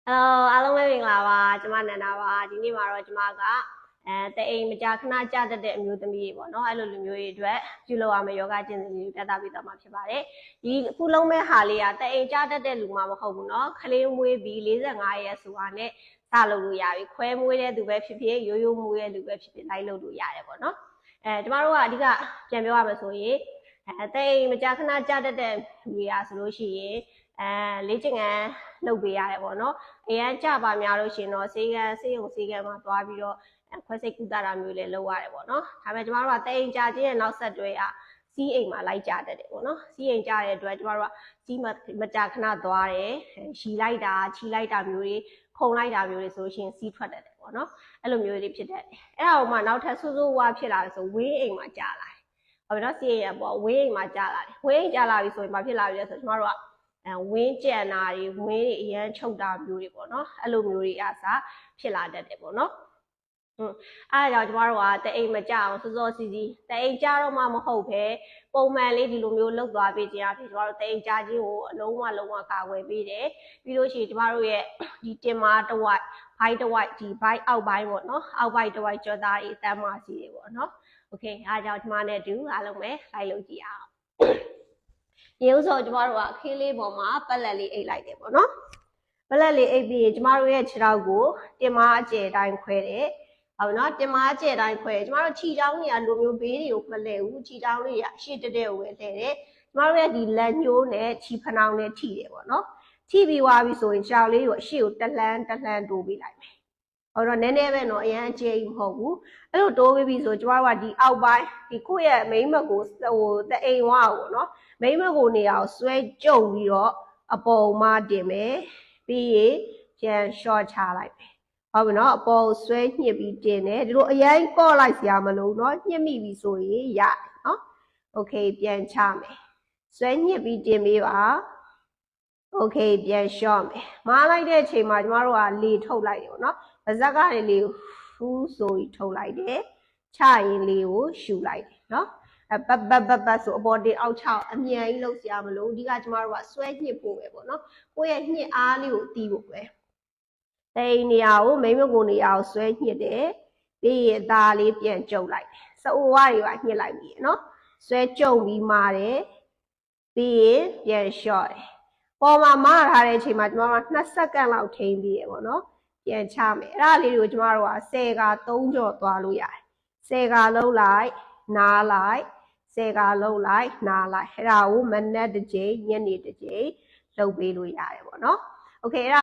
အားလုံးပဲမင်္ဂလာပါကျမနန္ဒာပါဒီနေ့မှာတော့ကျမကတအိမ်မကြာခဏကြတတ်တဲ့အမျိုးသမီးတွေပေါ့နော်အဲ့လိုလူမျိုးတွေအတွက်ပြုလုပ်ရမယ့်ယောဂကျင့်စဉ်လေးပြသပေးသွားမှာဖြစ်ပါတယ်ဒီအခုလုံးမဲ့ဟာလေးကတအိမ်ကြတတ်တဲ့လူမှမဟုတ်ဘူးနော်ခလေးမွေးပြီး45ရက်ဆိုတာနဲ့စလုပ်လို့ရပြီခွဲမွေးတဲ့သူပဲဖြစ်ဖြစ်ရိုးရိုးမွေးတဲ့လူပဲဖြစ်ဖြစ်လိုက်လုပ်လို့ရတယ်ပေါ့နော်ကျမတို့ကအဓိကပြန်ပြောရမယ်ဆိုရင်တအိမ်မကြာခဏကြတတ်တဲ့လူတွေဆိုလို့ရှိရင်လေ့ကျင့်ခန်းလုပ်ပေးရတယ်ပေါ့နော်အရန်ကြပါများလို့ရှင်တော့ဆေးရုံဆေးခန်းမှာသွားပြီးတော့ခွဲစိတ်ကုသတာမျိုးလည်းလုပ်ရတယ်ပေါ့နော်ဒါပေမဲ့ကျမတို့ကတအိမ်ကြခြင်းရဲ့နောက်ဆက်တွဲစီးအိမ်မှာလိုက်ကြတတ်တယ်ပေါ့နော်စီးအိမ်ကြတဲ့အတွက်ကျမတို့ကစီးမကြာခဏသွားတယ်ရှီလိုက်တာခြီလိုက်တာမျိုးတွေခုံလိုက်တာမျိုးတွေဆိုရှင်စီးထွက်တတ်တယ်ပေါ့နော်အဲ့လိုမျိုးတွေဖြစ်တတ်တယ်အဲ့ဒါမှနောက်ထပ်ဆိုးဝါးဖြစ်လာတယ်ဆိုဝင်းအိမ်မှာကြာလာတယ်ဟုတ်ပြီနော်စီးအိမ်ပေါ့ဝင်းအိမ်မှာကြာလာတယ်ဝင်းအိမ်ကြာလာပြီဆိုရင်ဘာဖြစ်လာပြီလဲဆိုတော့ကျမတို့ကဝင်းကြံတာတွေဝင်းတွေအရန်ချုပ်တာမျိုးတွေပေါ့နော်အဲ့လိုမျိုးတွေအစားဖြစ်လာတတ်တယ်ပေါ့နော်အဲ့ဒါကြောင့်ကျမတို့ကတအိမ်မကြအောင်စောစောစီစီတအိမ်ကြတော့မှမဟုတ်ပဲပုံမှန်လေးဒီလိုမျိုးလုပ်သွားပေးခြင်းအဖြစ်ကျမတို့တအိမ်ကြခြင်းကိုအလုံးဝကာကွယ်ပေးတယ်ပြီးလို့ရှိရင်ကျမတို့ရဲ့ဒီတင်မာတဝိုက်ဘိုက်တဝိုက်ဒီဘိုက်အောက်ပိုင်းပေါ့နော်အောက်ဘိုက်တဝိုက်ကြောသားတွေတမ်းမာစီတွေပေါ့နော်โอเคအားကြောင့်ကျမနဲ့တူအားလုံးပဲလိုက်လုပ်ကြည့်အောင်ရုပ်ဆိုကျမတို့ကခင်းလေးပေါ်မှာပက်လက်လေးအိတ်လိုက်တယ်ပေါ့နော်ပက်လက်လေးအိတ်ပြီးကျမတို့ရဲ့ခြေထောက်ကိုတင်မာအကျယ်တိုင်းခွဲတယ်ဟုတ်နော်တင်မာအကျယ်တိုင်းခွဲကျမတို့ခြေချောင်းတွေကလိုမျိုးဘေးတွေကိုမလဲဘူးခြေချောင်းတွေကအရှိတက်ကိုပဲလဲတယ်ကျမတို့ရဲ့ဒီလက်ညှိုးနဲ့ခြေဖနှောင်းနဲ့ထိတယ်ပေါ့နော်ထိပြီးသွားပြီဆိုရင်ခြေထောက်လေးကိုအရှိကိုတလှမ်းတိုးပေးလိုက်မယ်ဟုတ်တော့နည်းနည်းပဲတော့အရန်အကျယ်ကြီးမဟုတ်ဘူးအဲ့လိုတိုးပေးပြီဆိုကျမတို့ကဒီအောက်ပိုင်းဒီကိုယ့်ရဲ့မိန်းမကိုတအိမ်ဝါကိုနော်မိန်းမကိုနေရာကိုဆွဲကြုံပြီးတော့အပေါ်မှာတင်မယ်ပြီးရင်ပြန် short ချလိုက်မယ်ဟုတ်ပြီနော်အပေါ်ကိုဆွဲညှစ်ပြီးတင်တယ်ဒီလိုအရင်ကော့လိုက်စရာမလိုနော်ညှစ်မိပြီဆိုရင်ရနော်โอเคပြန်ချမယ်ဆွဲညှစ်ပြီးတင်ပေးပါโอเคပြန် short မယ်မားလိုက်တဲ့အချိန်မှာကျမတို့ကလေထုတ်လိုက်တယ်ပေါ့နော်ပါဇက်ကနေလေကိုဖူးဆိုပြီးထုတ်လိုက်တယ်ချရင်လေကိုရှူလိုက်တယ်နော်ပတ်ဆိုအပေါ်တင်အောက်ချအမြန်ကြီးလုပ်စရာမလိုအဓိကကျမတို့ကဆွဲညှစ်ဖို့ပဲပေါ့နော်ကိုယ့်ရဲ့ညှစ်အားလေးကိုတီးဖို့ပဲတိန်နေရာကိုမိမကိုနေရာကိုဆွဲညှစ်တယ်ပြီးရင်သားလေးပြန်ကျုပ်လိုက်တယ်စအိုဝါတွေကညှစ်လိုက်ပြီနော်ဆွဲကျုံပြီးမာတယ်ပြီးရင်ပြန်လျှော့တယ်ပေါ်မှာမာထားတဲ့အချိန်မှာကျမတို့က2စက္ကန့်လောက်ထိန်းပြီးရပေါ့နော်ပြန်ချမယ်အဲ့ဒါလေးကိုကျမတို့က10က3ကြော်သွားလို့ရတယ်10ကလုံးလိုက်နားလိုက်10ကလုံးလိုက်နားလိုက်အဲ့ဒါကိုမနက်တစ်ကြိမ်ညနေတစ်ကြိမ်လုပ်ပေးလို့ရတယ်ပေါ့နော်โอเคအဲ့ဒါ